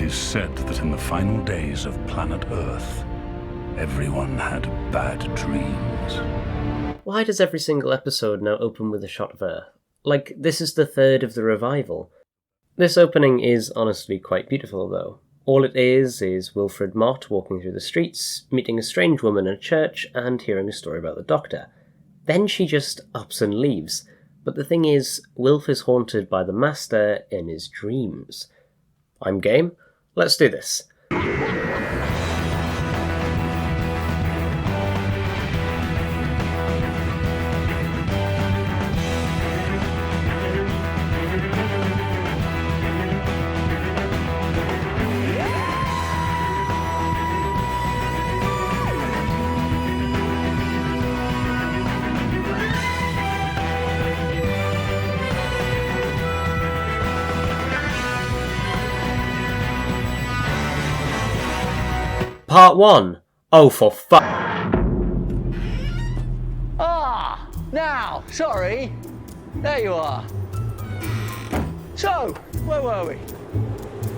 It is said that in the final days of planet Earth, everyone had bad dreams. Why does every single episode now open with a shot of Earth? Like, this is the third of the revival. This opening is honestly quite beautiful, though. All it is Wilfred Mott walking through the streets, meeting a strange woman in a church, and hearing a story about the Doctor. Then she just ups and leaves. But the thing is, Wilf is haunted by the Master in his dreams. I'm game. Let's do this. Part 1. Oh, for fuck. Now, sorry. There you are. So, where were we?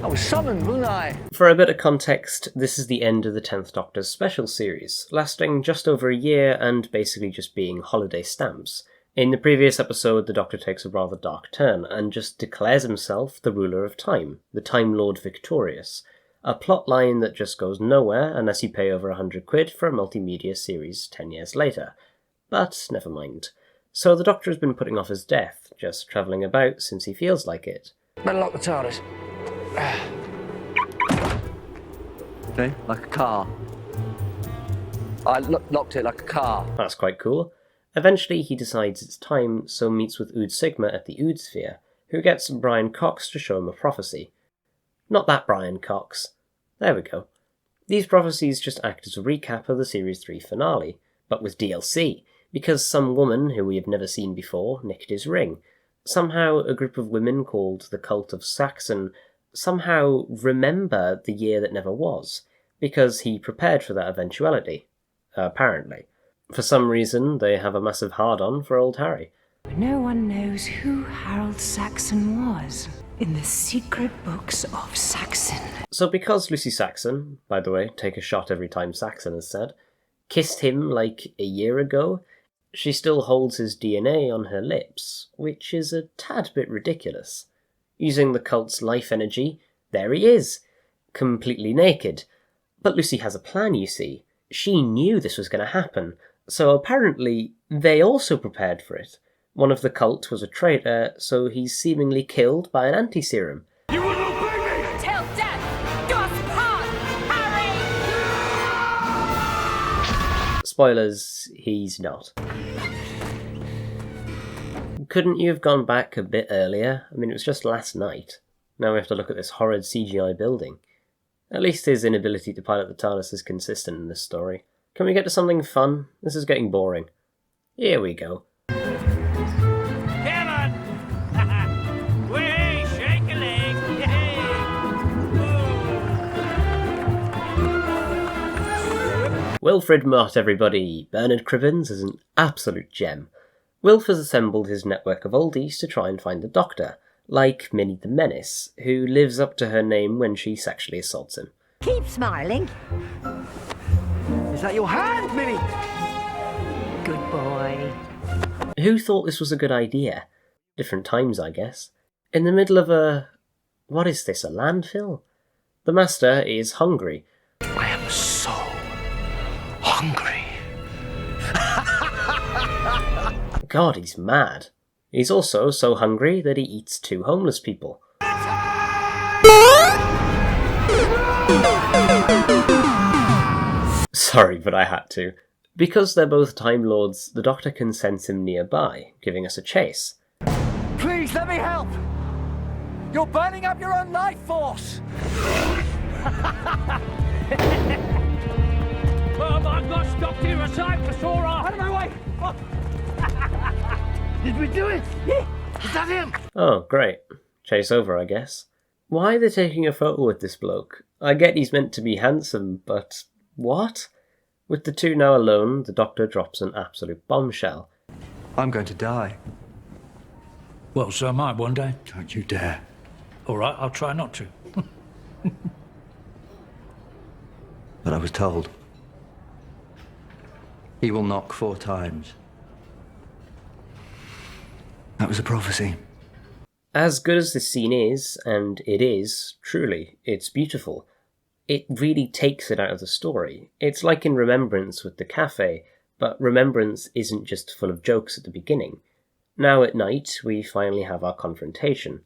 I was summoned, wasn't I? For a bit of context, this is the end of the 10th Doctor's special series, lasting just over a year and basically just being holiday stamps. In the previous episode, the Doctor takes a rather dark turn and just declares himself the ruler of time, the Time Lord Victorious. A plot line that just goes nowhere unless you pay over £100 for a multimedia series 10 years later. But never mind. So the Doctor has been putting off his death, just travelling about since he feels like it. Better lock the TARDIS. See? Like a car. I locked it like a car. That's quite cool. Eventually he decides it's time, so meets with Ood Sigma at the Ood Sphere, who gets Brian Cox to show him a prophecy. Not that Brian Cox. There we go. These prophecies just act as a recap of the Series 3 finale, but with DLC, because some woman who we have never seen before nicked his ring. Somehow a group of women called the Cult of Saxon somehow remember the year that never was, because he prepared for that eventuality. Apparently. For some reason, they have a massive hard-on for old Harry. No one knows who Harold Saxon was in the secret books of Saxon. So because Lucy Saxon, by the way, take a shot every time Saxon is said, kissed him like a year ago, she still holds his DNA on her lips, which is a tad bit ridiculous. Using the cult's life energy, there he is, completely naked. But Lucy has a plan, you see. She knew this was going to happen, so apparently they also prepared for it. One of the cult was a traitor, so he's seemingly killed by an anti-serum. You will obey me! Till death do us part, Harry! Spoilers, he's not. Couldn't you have gone back a bit earlier? I mean, it was just last night. Now we have to look at this horrid CGI building. At least his inability to pilot the TARDIS is consistent in this story. Can we get to something fun? This is getting boring. Here we go. Wilfred Mott, everybody! Bernard Cribbins is an absolute gem. Wilf has assembled his network of oldies to try and find the Doctor, like Minnie the Menace, who lives up to her name when she sexually assaults him. Keep smiling. Is that your hand, Minnie? Good boy. Who thought this was a good idea? Different times, I guess. In the middle of a... what is this, a landfill? The Master is hungry. I am so hungry. God, he's mad. He's also so hungry that he eats 2 homeless people. Sorry, but I had to. Because they're both Time Lords, the Doctor can sense him nearby, giving us a chase. Please, let me help! You're burning up your own life force! I've got stopped here a Cyclosaur. Out of my way! Did we do it? Yeah. Is that him? Oh, great. Chase over, I guess. Why are they taking a photo with this bloke? I get he's meant to be handsome, but what? With the two now alone, the Doctor drops an absolute bombshell. I'm going to die. Well, so am I one day. Don't you dare. All right, I'll try not to. But I was told he will knock 4 times. That was a prophecy. As good as this scene is, and it is, truly, it's beautiful, it really takes it out of the story. It's like in Remembrance with the cafe, but Remembrance isn't just full of jokes at the beginning. Now at night, we finally have our confrontation.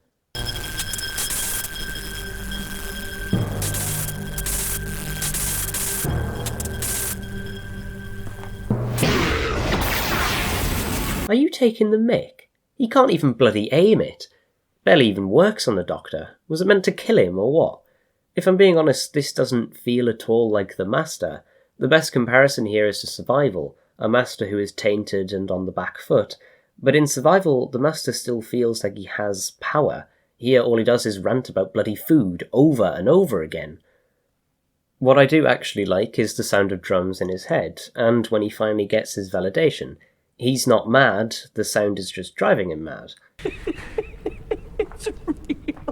Are you taking the mick? He can't even bloody aim it. Barely even works on the Doctor. Was it meant to kill him or what? If I'm being honest, this doesn't feel at all like the Master. The best comparison here is to Survival, a Master who is tainted and on the back foot. But in Survival, the Master still feels like he has power. Here all he does is rant about bloody food over and over again. What I do actually like is the sound of drums in his head, and when he finally gets his validation. He's not mad, the sound is just driving him mad. It's real.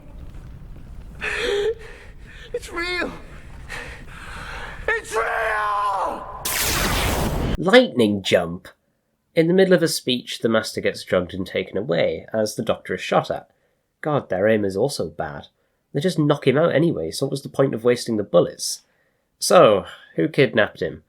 It's real. It's real! Lightning jump! In the middle of a speech, the Master gets drugged and taken away, as the Doctor is shot at. God, their aim is also bad. They just knock him out anyway, so what was the point of wasting the bullets? So, who kidnapped him?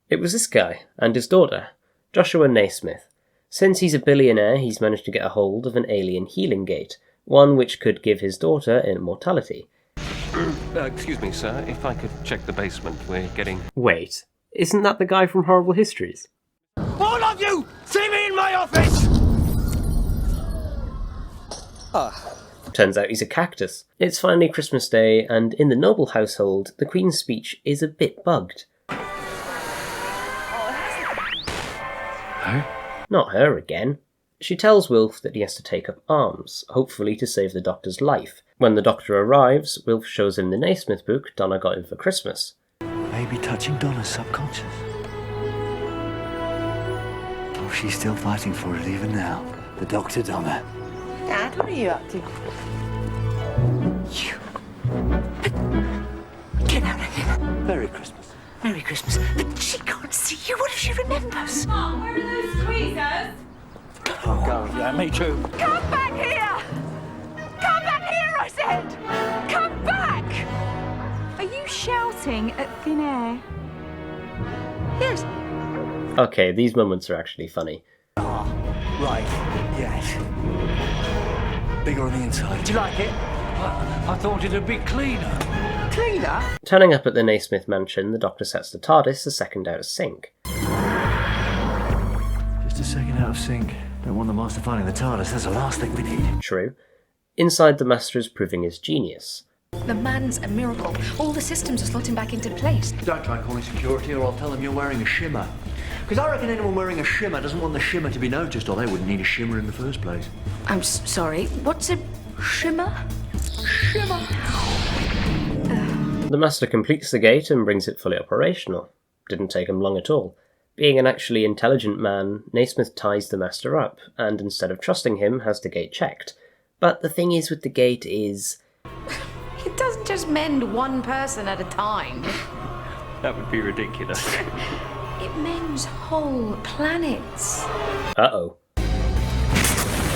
It was this guy, and his daughter, Joshua Naismith. Since he's a billionaire, he's managed to get a hold of an alien healing gate, one which could give his daughter immortality. Excuse me, sir, if I could check the basement, we're getting... Wait, isn't that the guy from Horrible Histories? All of you, see me in my office! Turns out he's a cactus. It's finally Christmas Day, and in the noble household, the Queen's speech is a bit bugged. Not her again. She tells Wilf that he has to take up arms, hopefully to save the Doctor's life. When the Doctor arrives, Wilf shows him the Naismith book Donna got him for Christmas. Maybe touching Donna's subconscious. Oh, she's still fighting for it even now. The Doctor Donna. Dad, what are you up to? You. Get out of here. Merry Christmas. Merry Christmas. But she can't see you. What if she remembers? Mom, where are those tweezers? Oh, God, yeah, me too. Come back here! Come back here, I said! Come back! Are you shouting at thin air? Yes. Okay, these moments are actually funny. Right, yes. Bigger on the inside. Do you like it? I thought it'd be cleaner. Cleaner? Turning up at the Naismith mansion, the Doctor sets the TARDIS a second out of sync. Just a second out of sync. Don't want the Master finding the TARDIS. That's the last thing we need. True. Inside, the Master is proving his genius. The man's a miracle. All the systems are slotting back into place. Don't try calling security or I'll tell them you're wearing a shimmer. Because I reckon anyone wearing a shimmer doesn't want the shimmer to be noticed, or they wouldn't need a shimmer in the first place. I'm sorry. What's a shimmer? Shimmer! The Master completes the gate and brings it fully operational. Didn't take him long at all. Being an actually intelligent man, Naismith ties the Master up, and instead of trusting him, has the gate checked. But the thing is with the gate is... It doesn't just mend one person at a time. That would be ridiculous. It mends whole planets. Uh-oh.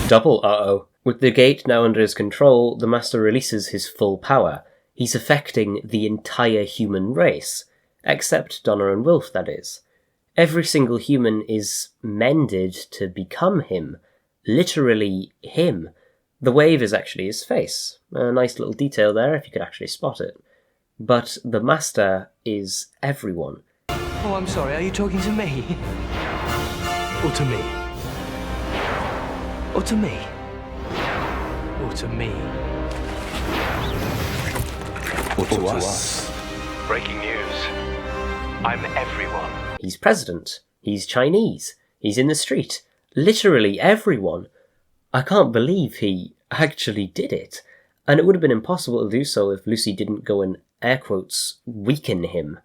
Double uh-oh. With the gate now under his control, the Master releases his full power. He's affecting the entire human race. Except Donna and Wilf, that is. Every single human is mended to become him. Literally him. The wave is actually his face. A nice little detail there if you could actually spot it. But the Master is everyone. Oh, I'm sorry, are you talking to me? Or to me? Or to me? Or to me? Or to us. Breaking news. I'm everyone. He's president. He's Chinese. He's in the street. Literally everyone. I can't believe he actually did it. And it would have been impossible to do so if Lucy didn't go and, air quotes, weaken him.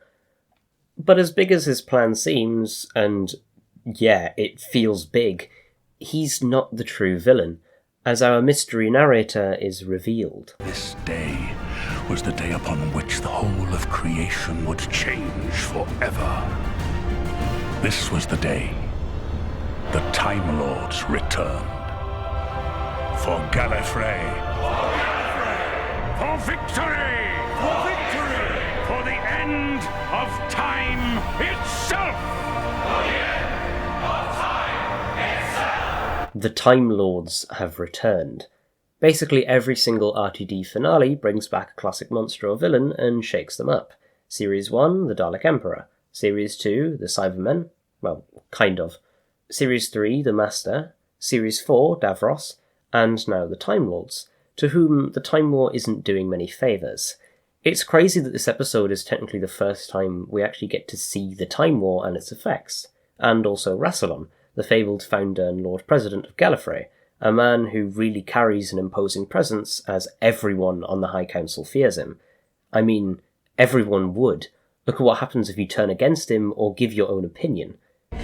But as big as his plan seems, and yeah, it feels big, he's not the true villain, as our mystery narrator is revealed. This day was the day upon which the whole of creation would change forever. This was the day the Time Lords returned. For Gallifrey! For victory! For victory! For the end of time itself! For the end of time itself! The Time Lords have returned. Basically every single RTD finale brings back a classic monster or villain and shakes them up. Series 1, the Dalek Emperor. Series 2, the Cybermen. Well, kind of. Series 3, the Master. Series 4, Davros. And now the Time Lords, to whom the Time War isn't doing many favours. It's crazy that this episode is technically the first time we actually get to see the Time War and its effects, and also Rassilon, the fabled founder and Lord President of Gallifrey, a man who really carries an imposing presence as everyone on the High Council fears him. I mean, everyone would. Look at what happens if you turn against him or give your own opinion.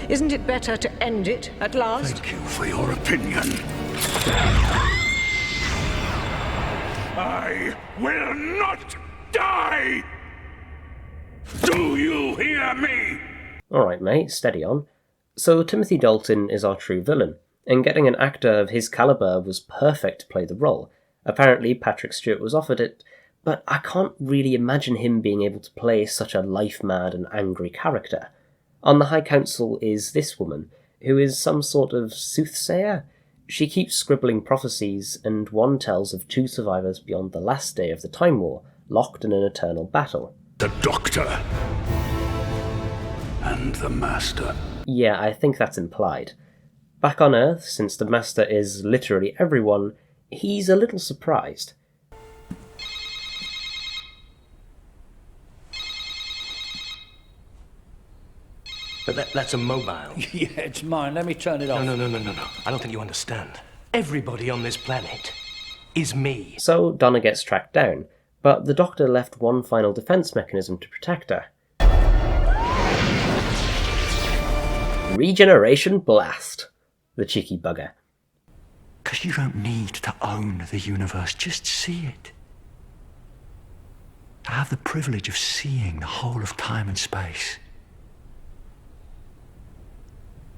Isn't it better to end it at last? Thank you for your opinion. I will not die! Do you hear me? Alright mate, steady on. So Timothy Dalton is our true villain, and getting an actor of his calibre was perfect to play the role. Apparently Patrick Stewart was offered it, but I can't really imagine him being able to play such a life-mad and angry character. On the High Council is this woman, who is some sort of soothsayer. She keeps scribbling prophecies, and one tells of 2 survivors beyond the last day of the Time War, locked in an eternal battle. The Doctor and the Master. Yeah, I think that's implied. Back on Earth, since the Master is literally everyone, he's a little surprised. But that's a mobile. Yeah, it's mine. Let me turn it off. No. I don't think you understand. Everybody on this planet is me. So Donna gets tracked down, but the Doctor left one final defense mechanism to protect her. Regeneration Blast. The cheeky bugger. Because you don't need to own the universe, just see it. To have the privilege of seeing the whole of time and space.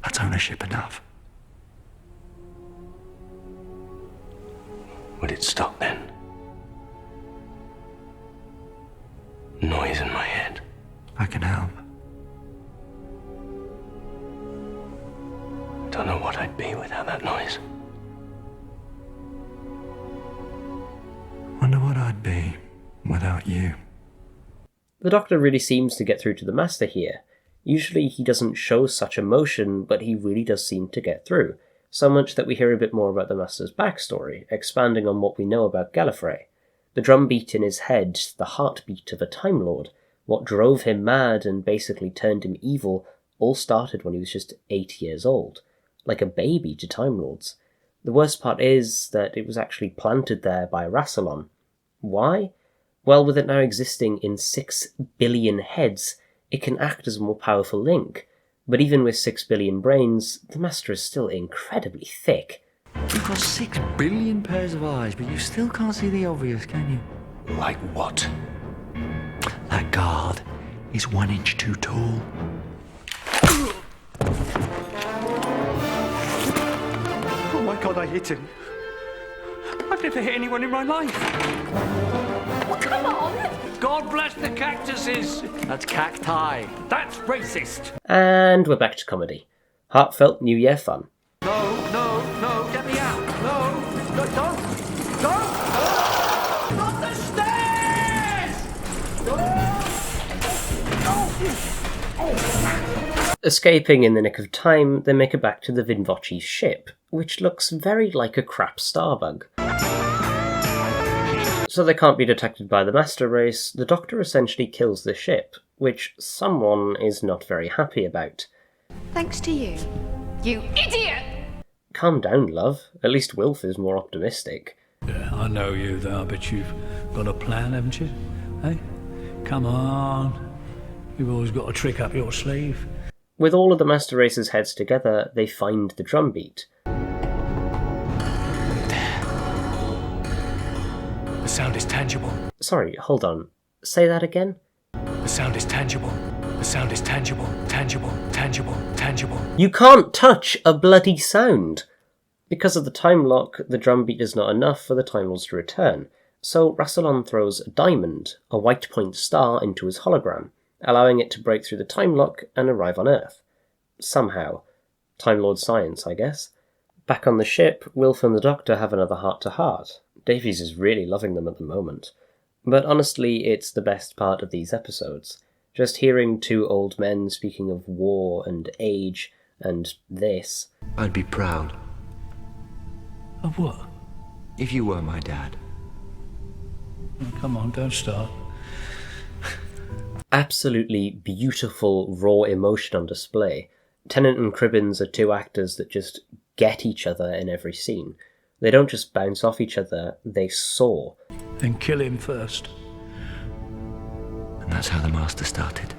That's ownership enough. Would it stop then? Noise in my head. I can help. Don't know what I'd be without that noise. Wonder what I'd be without you. The Doctor really seems to get through to the Master here. Usually he doesn't show such emotion, but he really does seem to get through, so much that we hear a bit more about the Master's backstory, expanding on what we know about Gallifrey. The drumbeat in his head, the heartbeat of a Time Lord, what drove him mad and basically turned him evil, all started when he was just 8 years old, like a baby to Time Lords. The worst part is that it was actually planted there by Rassilon. Why? Well, with it now existing in 6 billion heads, it can act as a more powerful link. But even with 6 billion brains, the Master is still incredibly thick. You've got 6 billion pairs of eyes, but you still can't see the obvious, can you? Like what? That guard is 1 inch too tall. Oh my God, I hit him. I've never hit anyone in my life. Well, come on! God bless the cactuses. That's cacti. That's racist. And we're back to comedy. Heartfelt New Year fun. No, get me out. No, don't. Not the stairs! Escaping in the nick of time, they make it back to the Vinvochi's ship, which looks very like a crap starbug. So they can't be detected by the Master Race, the Doctor essentially kills the ship, which someone is not very happy about. Thanks to you. You idiot! Calm down, love. At least Wilf is more optimistic. Yeah, I know you, though, but you've got a plan, haven't you? Hey? Come on. You've always got a trick up your sleeve. With all of the Master Race's heads together, they find the drumbeat. The sound is tangible. Sorry, hold on. Say that again? The sound is tangible. The sound is tangible, tangible, tangible, tangible. You can't touch a bloody sound! Because of the time lock, the drum beat is not enough for the Time Lords to return, so Rassilon throws a diamond, a white point star, into his hologram, allowing it to break through the time lock and arrive on Earth. Somehow. Time Lord science, I guess. Back on the ship, Wilf and the Doctor have another heart-to-heart. Davies is really loving them at the moment. But honestly, it's the best part of these episodes. Just hearing two old men speaking of war and age and this. I'd be proud. Of what? If you were my dad. Oh, come on, don't start. Absolutely beautiful raw emotion on display. Tennant and Cribbins are two actors that just get each other in every scene. They don't just bounce off each other, they soar. Then kill him first. And that's how the Master started.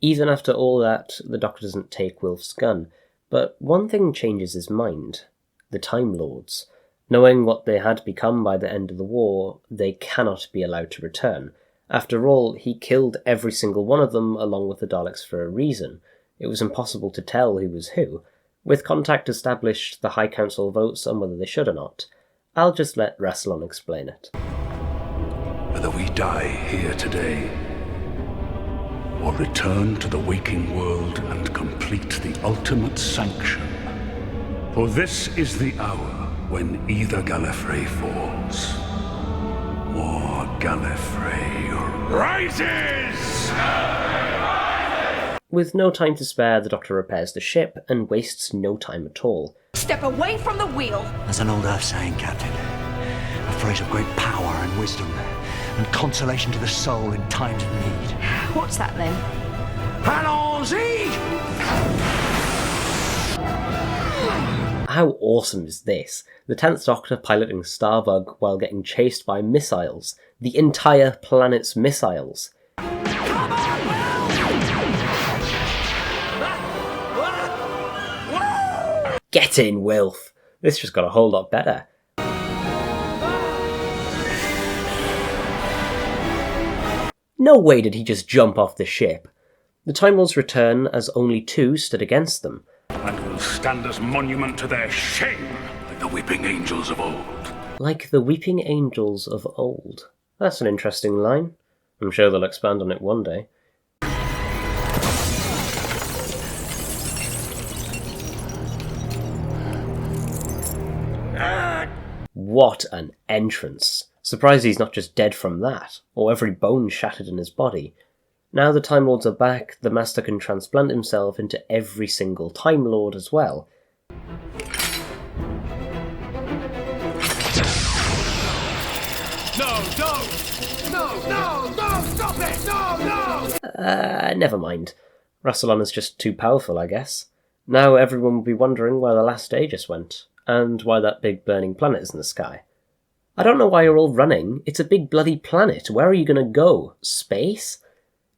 Even after all that, the Doctor doesn't take Wilf's gun, but one thing changes his mind. The Time Lords. Knowing what they had become by the end of the war, they cannot be allowed to return. After all, he killed every single one of them along with the Daleks for a reason. It was impossible to tell who was who. With contact established, the High Council votes on whether they should or not. I'll just let Rassilon explain it. Whether we die here today, or return to the waking world and complete the ultimate sanction. For this is the hour when either Gallifrey falls, or Gallifrey rises! With no time to spare, the Doctor repairs the ship and wastes no time at all. Step away from the wheel! There's an old Earth saying, Captain. A phrase of great power and wisdom, and consolation to the soul in times of need. What's that then? Allons-y! How awesome is this? The 10th Doctor piloting Starbug while getting chased by missiles. The entire planet's missiles. Get in, Wilf! This just got a whole lot better. No way did he just jump off the ship. The Time Lords return as only two stood against them. And will stand as monument to their shame, like the weeping angels of old. Like the weeping angels of old. That's an interesting line. I'm sure they'll expand on it one day. What an entrance. Surprised he's not just dead from that, or every bone shattered in his body. Now the Time Lords are back, the Master can transplant himself into every single Time Lord as well. No, stop it! No! Never mind. Rassilon is just too powerful, I guess. Now everyone will be wondering where the last Aegis went, and why that big burning planet is in the sky. I don't know why you're all running. It's a big bloody planet. Where are you going to go? Space?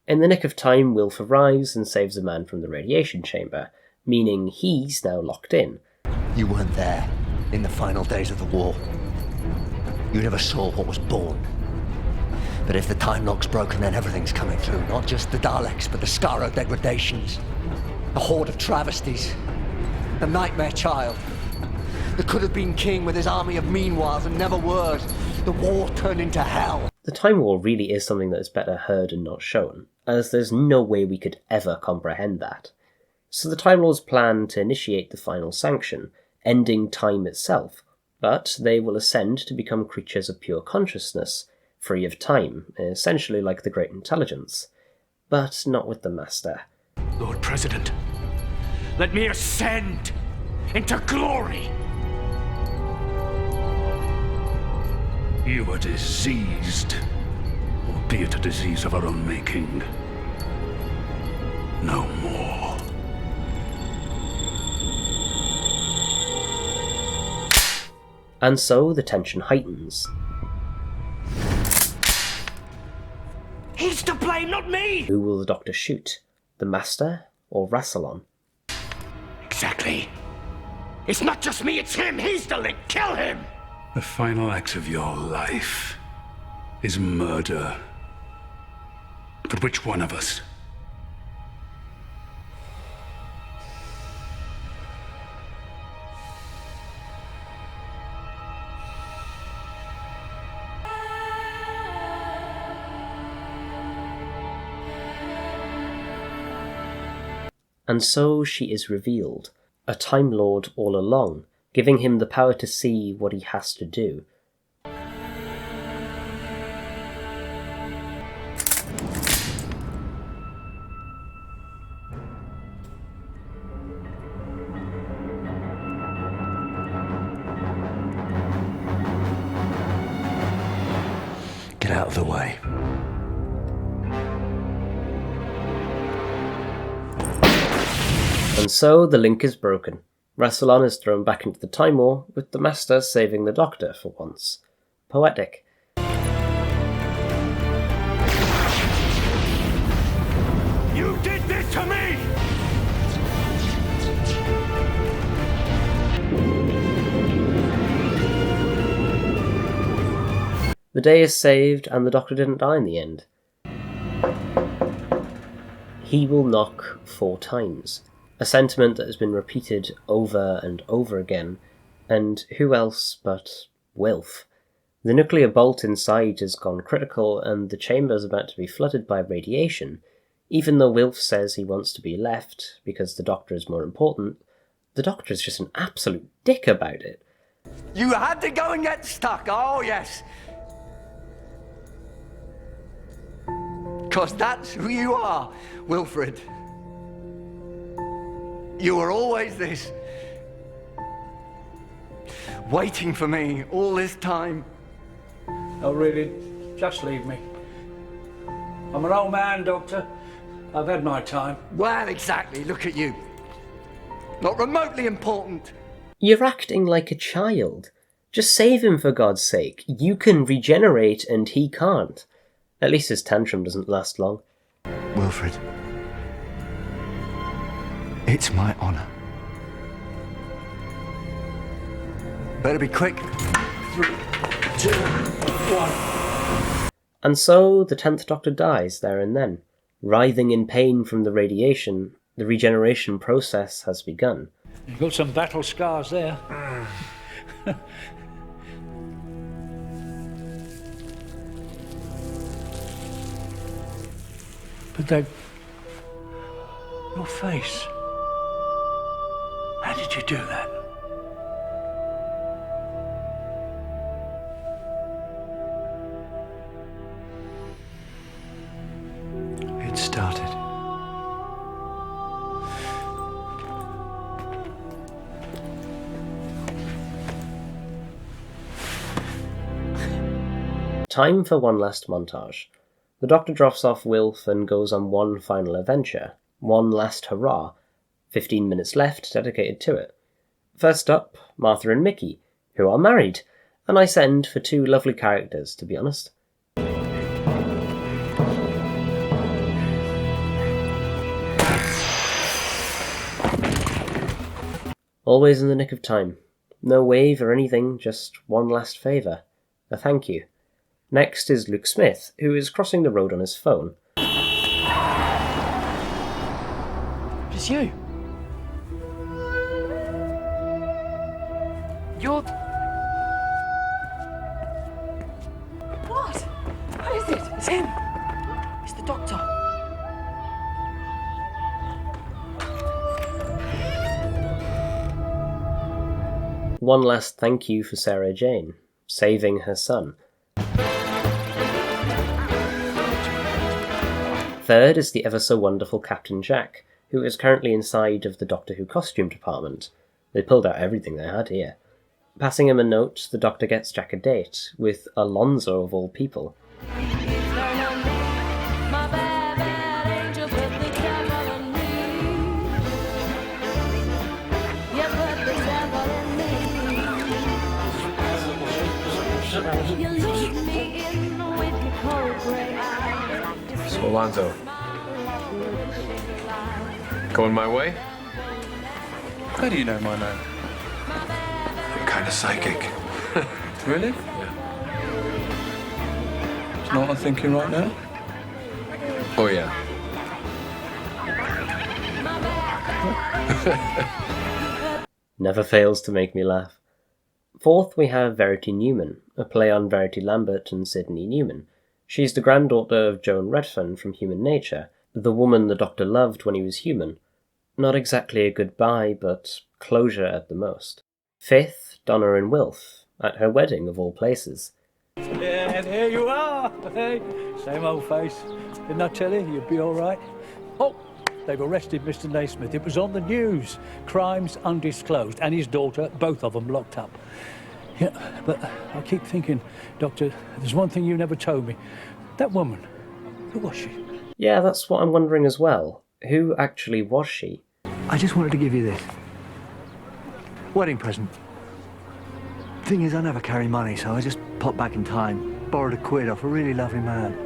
In the nick of time, Wilf arrives and saves a man from the radiation chamber, meaning he's now locked in. You weren't there in the final days of the war. You never saw what was born. But if the time lock's broken, then everything's coming through. Not just the Daleks, but the Skaro degradations. The horde of travesties. The nightmare child. The could-have-been king with his army of meanwhiles and never word. The war turned into hell. The Time War really is something that is better heard and not shown, as there's no way we could ever comprehend that. So the Time Lords plan to initiate the final sanction, ending time itself, but they will ascend to become creatures of pure consciousness, free of time, essentially like the Great Intelligence. But not with the Master. Lord President, let me ascend into glory! You are diseased, albeit a disease of our own making. No more. And so the tension heightens. He's to blame, not me! Who will the Doctor shoot? The Master or Rassilon? Exactly. It's not just me, it's him! He's the link! Kill him! The final act of your life is murder. But which one of us? And so she is revealed, a Time Lord all along, giving him the power to see what he has to do. Get out of the way. And so the link is broken. Rassilon is thrown back into the Time War, with the Master saving the Doctor for once. Poetic. You did this to me! The day is saved, and the Doctor didn't die in the end. He will knock 4 times. A sentiment that has been repeated over and over again, and who else but Wilf? The nuclear bolt inside has gone critical, and the chamber is about to be flooded by radiation. Even though Wilf says he wants to be left, because the Doctor is more important, the Doctor is just an absolute dick about it. You had to go and get stuck, oh yes. 'Cause that's who you are, Wilfred. You were always this. Waiting for me all this time. Oh, really? Just leave me. I'm an old man, Doctor. I've had my time. Well, exactly. Look at you. Not remotely important. You're acting like a child. Just save him, for God's sake. You can regenerate and he can't. At least his tantrum doesn't last long. Wilfred. It's my honor. Better be quick. 3, 2, 1. And so the 10th Doctor dies there and then. Writhing in pain from the radiation, the regeneration process has begun. You've got some battle scars there. But they... Your face... How did you do that? It started. Time for one last montage. The Doctor drops off Wilf and goes on one final adventure, one last hurrah. 15 minutes left dedicated to it. First up, Martha and Mickey, who are married, and I send for 2 lovely characters, to be honest. Always in the nick of time. No wave or anything, just one last favour. A thank you. Next is Luke Smith, who is crossing the road on his phone. It's you. You're... What? What is it? It's him. It's the Doctor. One last thank you for Sarah Jane, saving her son. Third is the ever so wonderful Captain Jack, who is currently inside of the Doctor Who costume department. They pulled out everything they had here. Passing him a note, the Doctor gets Jack a date, with Alonzo of all people. So, Alonzo, going my way? How do you know my name? kind of psychic. Really? Yeah. It's not what I'm thinking right now? Oh, yeah. Never fails to make me laugh. Fourth, we have Verity Newman, a play on Verity Lambert and Sidney Newman. She's the granddaughter of Joan Redfern from Human Nature, the woman the Doctor loved when he was human. Not exactly a goodbye, but closure at the most. Fifth, Donna and Wilf, at her wedding of all places. Yeah, and here you are. Hey, same old face. Didn't I tell you you'd be all right? Oh, they've arrested Mr. Naismith. It was on the news. Crimes undisclosed, and his daughter, both of them locked up. Yeah, but I keep thinking, Doctor, there's one thing you never told me. That woman, who was she? Yeah, that's what I'm wondering as well. Who actually was she? I just wanted to give you this. Wedding present. Thing is, I never carry money, so I just popped back in time, borrowed £1 off a really lovely man.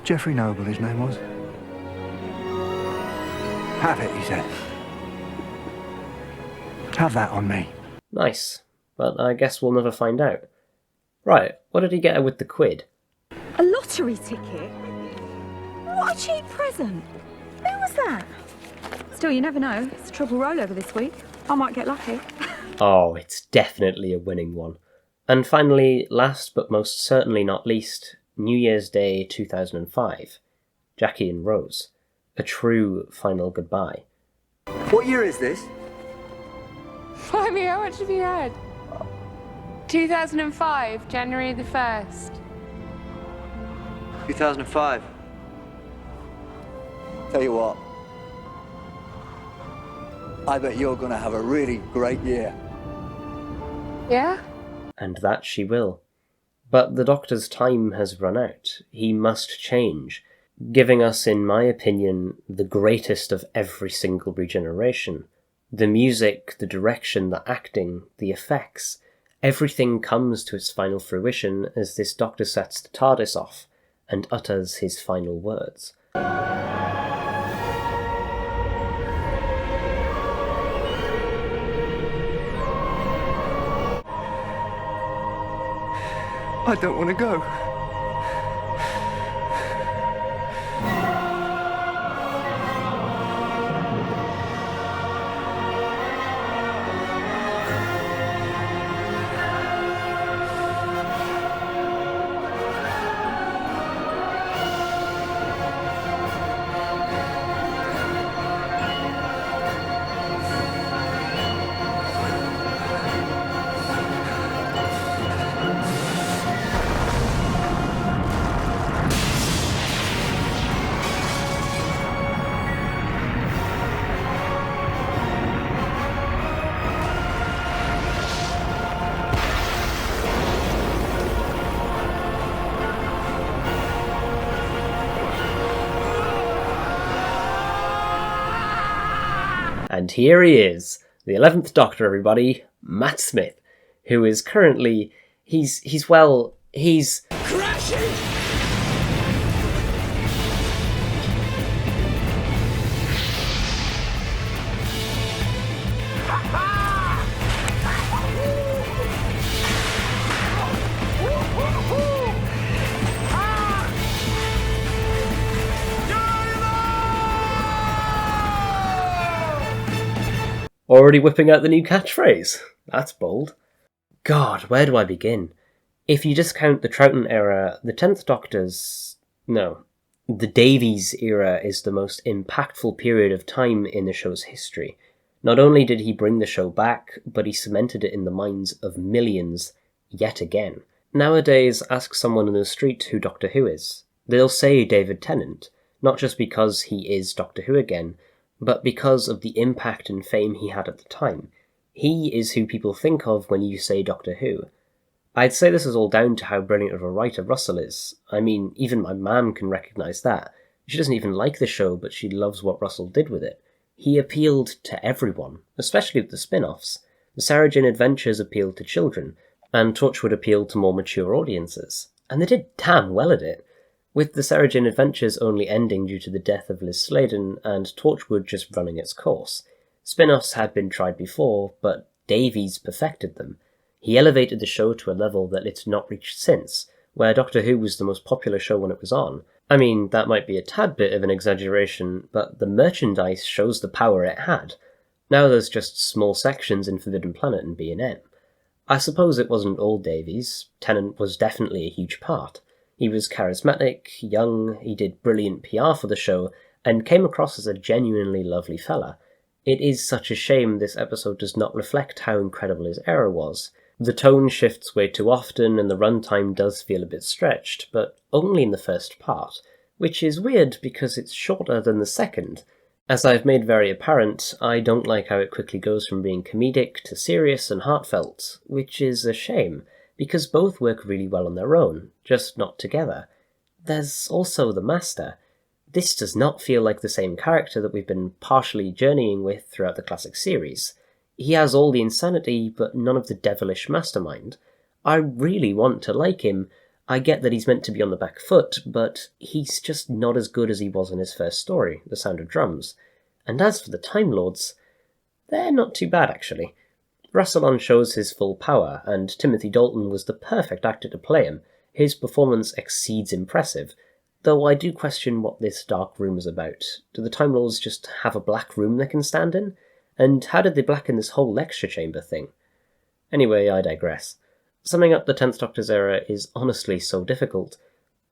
Geoffrey Noble, his name was. Have it, he said. Have that on me. Nice, but I guess we'll never find out. Right, what did he get her with the £1? A lottery ticket? What a cheap present. Who was that? Still, you never know. It's a triple rollover this week. I might get lucky. Oh, it's definitely a winning one. And finally, last but most certainly not least, New Year's Day 2005. Jackie and Rose. A true final goodbye. What year is this? Blimey, how much have you had? 2005, January the 1st. 2005. Tell you what. I bet you're gonna have a really great year. Yeah? And that she will. But the Doctor's time has run out. He must change, giving us, in my opinion, the greatest of every single regeneration. The music, the direction, the acting, the effects, everything comes to its final fruition as this Doctor sets the TARDIS off and utters his final words. I don't want to go. And here he is, the 11th Doctor, everybody, Matt Smith, who is currently, he's Crashing! already whipping out the new catchphrase. That's bold. God, where do I begin? If you discount the Troughton era, the 10th Doctor's... No. The Davies Era is the most impactful period of time in the show's history. Not only did he bring the show back, but he cemented it in the minds of millions yet again. Nowadays, ask someone in the street who Doctor Who is. They'll say David Tennant, not just because he is Doctor Who again, but because of the impact and fame he had at the time. He is who people think of when you say Doctor Who. I'd say this is all down to how brilliant of a writer Russell is. I mean, even my mum can recognise that. She doesn't even like the show, but she loves what Russell did with it. He appealed to everyone, especially with the spin-offs. The Sarah Jane Adventures appealed to children, and Torchwood appealed to more mature audiences. And they did damn well at it. With the Sarah Jane Adventures only ending due to the death of Liz Sladen, and Torchwood just running its course. Spin-offs had been tried before, but Davies perfected them. He elevated the show to a level that it's not reached since, where Doctor Who was the most popular show when it was on. I mean, that might be a tad bit of an exaggeration, but the merchandise shows the power it had. Now there's just small sections in Forbidden Planet and B&M. I suppose it wasn't all Davies. Tennant was definitely a huge part. He was charismatic, young, he did brilliant PR for the show, and came across as a genuinely lovely fella. It is such a shame this episode does not reflect how incredible his era was. The tone shifts way too often and the runtime does feel a bit stretched, but only in the first part, which is weird because it's shorter than the second. As I've made very apparent, I don't like how it quickly goes from being comedic to serious and heartfelt, which is a shame, because both work really well on their own, just not together. There's also the Master. This does not feel like the same character that we've been partially journeying with throughout the classic series. He has all the insanity, but none of the devilish mastermind. I really want to like him. I get that he's meant to be on the back foot, but he's just not as good as he was in his first story, The Sound of Drums. And as for the Time Lords, they're not too bad actually. Rassilon shows his full power, and Timothy Dalton was the perfect actor to play him. His performance exceeds impressive, though I do question what this dark room is about. Do the Time Lords just have a black room they can stand in? And how did they blacken this whole lecture chamber thing? Anyway, I digress. Summing up the 10th Doctor's era is honestly so difficult,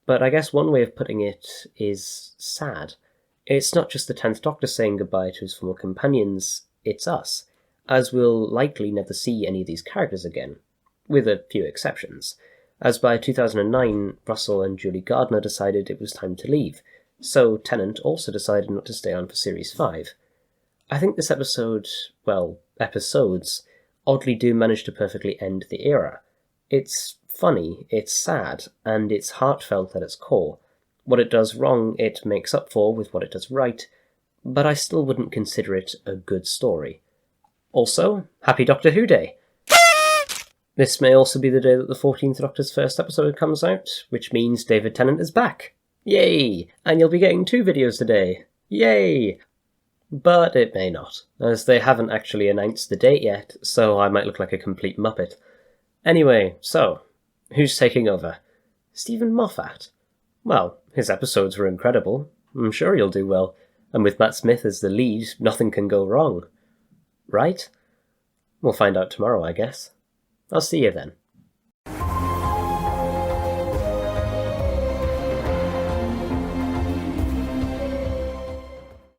but I guess one way of putting it is sad. It's not just the 10th Doctor saying goodbye to his former companions, it's us, as we'll likely never see any of these characters again, with a few exceptions, as by 2009 Russell and Julie Gardner decided it was time to leave, so Tennant also decided not to stay on for Series 5. I think this episode, well, episodes, oddly do manage to perfectly end the era. It's funny, it's sad, and it's heartfelt at its core. What it does wrong, it makes up for with what it does right, but I still wouldn't consider it a good story. Also, Happy Doctor Who Day! This may also be the day that the 14th Doctor's first episode comes out, which means David Tennant is back! Yay! And you'll be getting 2 videos today! Yay! But it may not, as they haven't actually announced the date yet, so I might look like a complete muppet. Anyway, so, who's taking over? Stephen Moffat? Well, his episodes were incredible. I'm sure he'll do well, and with Matt Smith as the lead, nothing can go wrong. Right? We'll find out tomorrow, I guess. I'll see you then.